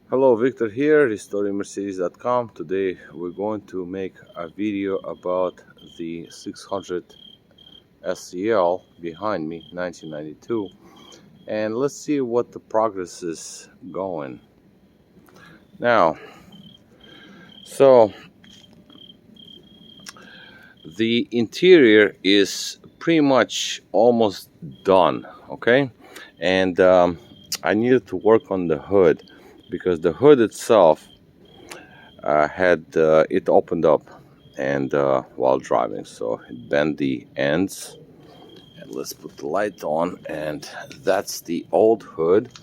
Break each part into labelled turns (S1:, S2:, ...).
S1: Hello, Victor here, RestoringMercedes.com. Today we're going to make a video about the 600 SEL behind me, 1992, and let's see what the progress is going. Now, so the interior is pretty much almost done, okay? And I needed to work on the hood because the hood itself had it opened up and while driving, so it bent the ends. And let's put the light on, and that's the old hood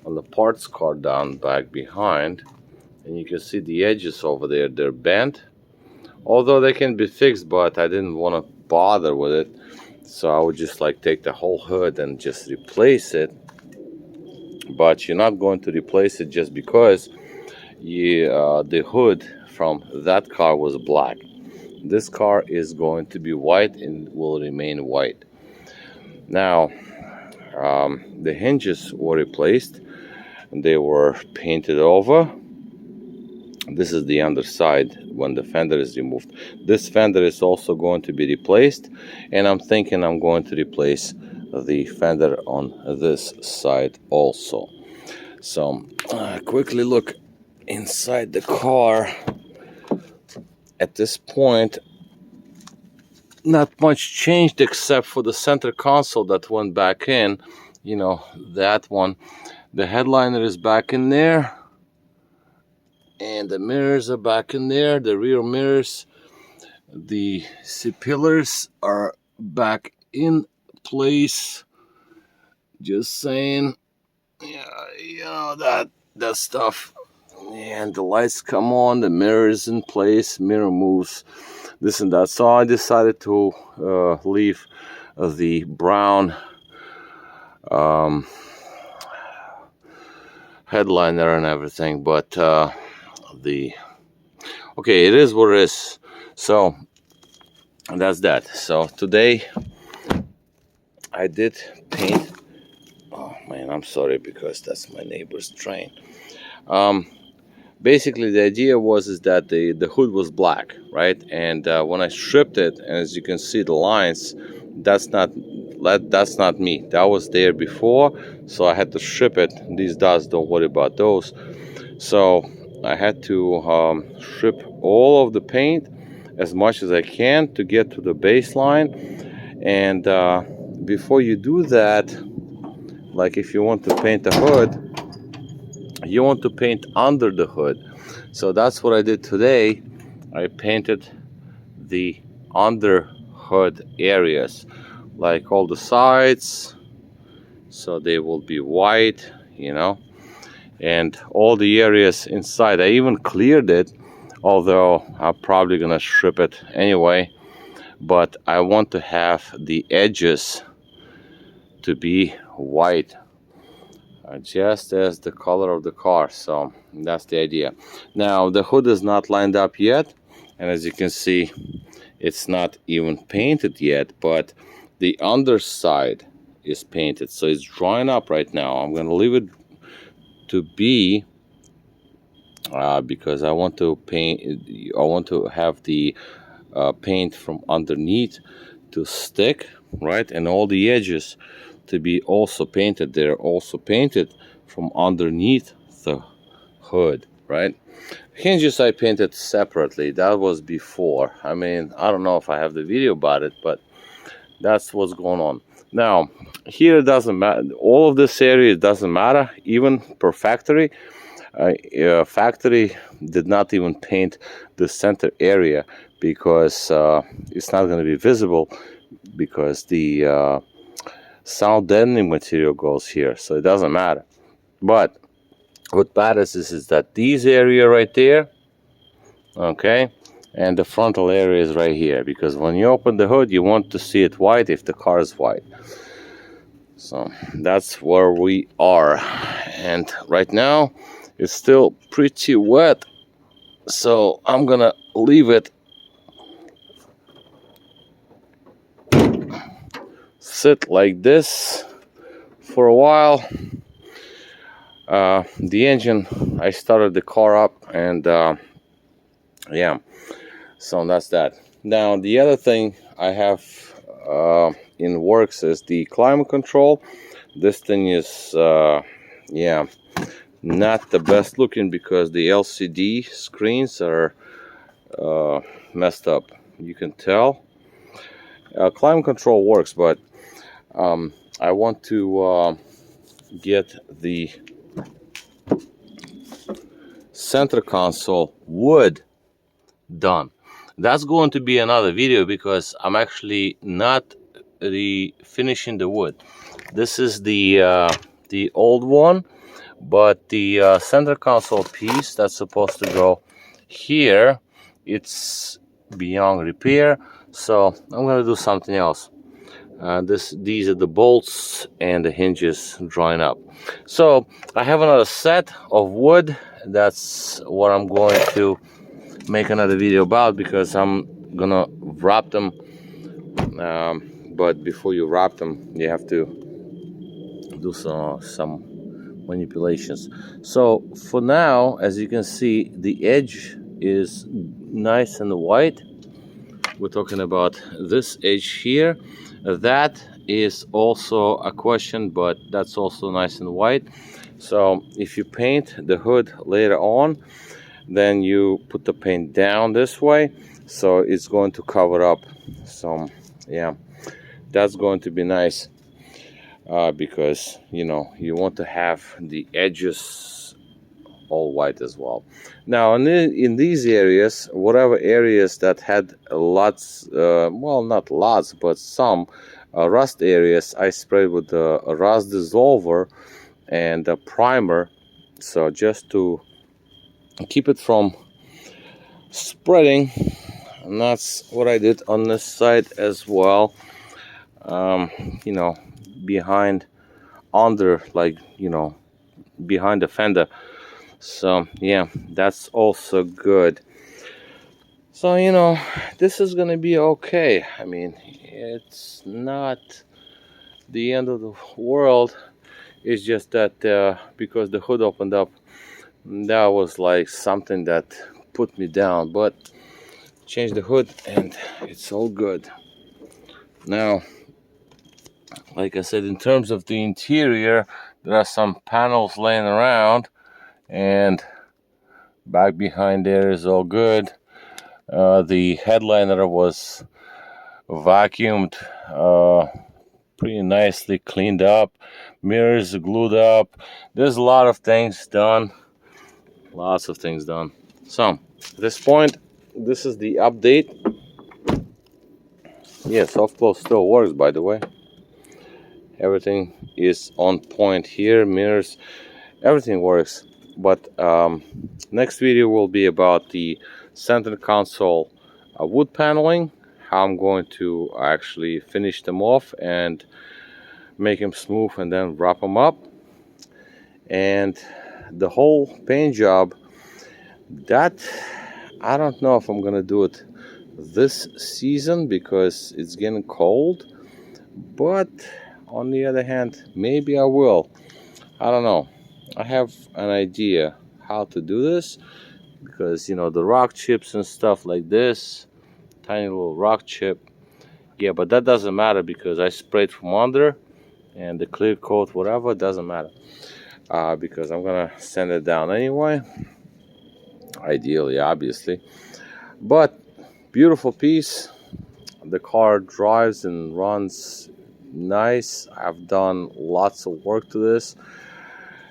S1: on the parts car down back behind, and you can see the edges over there, they're bent, although they can be fixed, but I didn't want to bother with it, so I would just like take the whole hood and just replace it. But you're not going to replace it just because the hood from that car was black. This car is going to be white and will remain white. Now, the hinges were replaced. They were painted over. This is the underside when the fender is removed. This fender is also going to be replaced, and I'm thinking I'm going to replace the fender on this side also. So, quickly look inside the car. At this point, not much changed except for the center console that went back in. You know, that one. The headliner is back in there, and the mirrors are back in there, the rear mirrors. The C-pillars are back in place. Just saying. Yeah, you know, that stuff. And the lights come on, the mirror is in place, mirror moves, this and that. So I decided to leave the brown headliner and everything, but okay, it is what it is. So that's that. So today I did paint. Oh man, I'm sorry because that's my neighbor's train. Basically the idea is that the hood was black, right? And when I stripped it, and as you can see the lines, that's not me. That was there before, so I had to strip it. These dots, don't worry about those. So I had to strip all of the paint as much as I can to get to the baseline. And before you do that, like if you want to paint the hood, you want to paint under the hood. So that's what I did today. I painted the under hood areas, like all the sides, so they will be white, you know, and all the areas inside. I even cleared it, although I'm probably gonna strip it anyway, but I want to have the edges to be white, just as the color of the car. So that's the idea. Now the hood is not lined up yet, and as you can see, it's not even painted yet, but the underside is painted, so it's drying up right now. I'm gonna leave it to be because I want to paint. I want to have the paint from underneath to stick, right, and all the edges to be also painted. They're also painted from underneath the hood, right? Hinges I painted separately. That was before. I mean, I don't know if I have the video about it, but that's what's going on. Now, here it doesn't matter. All of this area, it doesn't matter, even per factory. Factory did not even paint the center area because it's not going to be visible because the sound deadening material goes here, so it doesn't matter. But what matters is that these area right there, okay, and the frontal area is right here, because when you open the hood you want to see it white if the car is white. So that's where we are, and right now it's still pretty wet, so I'm gonna leave it sit like this for a while. The engine, I started the car up, and yeah, so that's that. Now the other thing I have in works is the climate control. This thing is yeah, not the best looking because the LCD screens are messed up. You can tell. Climate control works, but I want to get the center console wood done. That's going to be another video because I'm actually not finishing the wood. This is the old one, but the center console piece that's supposed to go here, it's beyond repair, so I'm gonna do something else. These are the bolts and the hinges drawing up. So I have another set of wood. That's what I'm going to make another video about because I'm gonna wrap them. But before you wrap them, you have to do some manipulations. So for now, as you can see, the edge is nice and white. We're talking about this edge here. That is also a question, but that's also nice and white. So if you paint the hood later on, then you put the paint down this way, so it's going to cover up some. Yeah, that's going to be nice because you know you want to have the edges all white as well. Now in these areas, whatever areas that had lots, well, not lots, but some rust areas, I sprayed with the rust dissolver and a primer, so just to keep it from spreading. And that's what I did on this side as well. You know, behind, under, like, you know, behind the fender. So yeah, that's also good. So you know, this is gonna be okay. I mean, it's not the end of the world. It's just that because the hood opened up, that was like something that put me down. But change the hood and it's all good. Now, like I said, in terms of the interior, there are some panels laying around, and back behind there is all good. The headliner was vacuumed, pretty nicely cleaned up. Mirrors glued up. There's a lot of things done. Lots of things done. So, at this point, this is the update. Yeah, soft close still works, by the way. Everything is on point here. Mirrors, everything works. But next video will be about the center console wood paneling, how I'm going to actually finish them off and make them smooth and then wrap them up. And the whole paint job, that I don't know if I'm gonna do it this season because it's getting cold, but on the other hand, maybe I will. I don't know. I have an idea how to do this because, you know, the rock chips and stuff like this, tiny little rock chip. Yeah, but that doesn't matter because I sprayed from under, and the clear coat, whatever, doesn't matter because I'm gonna sand it down anyway, ideally, obviously. But beautiful piece. The car drives and runs nice. I've done lots of work to this,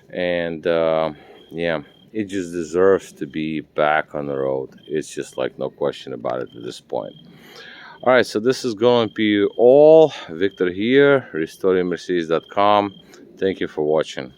S1: and yeah, it just deserves to be back on the road. It's just like no question about it at this point. All right, so this is going to be all. Victor here, restoringmercedes.com. Thank you for watching.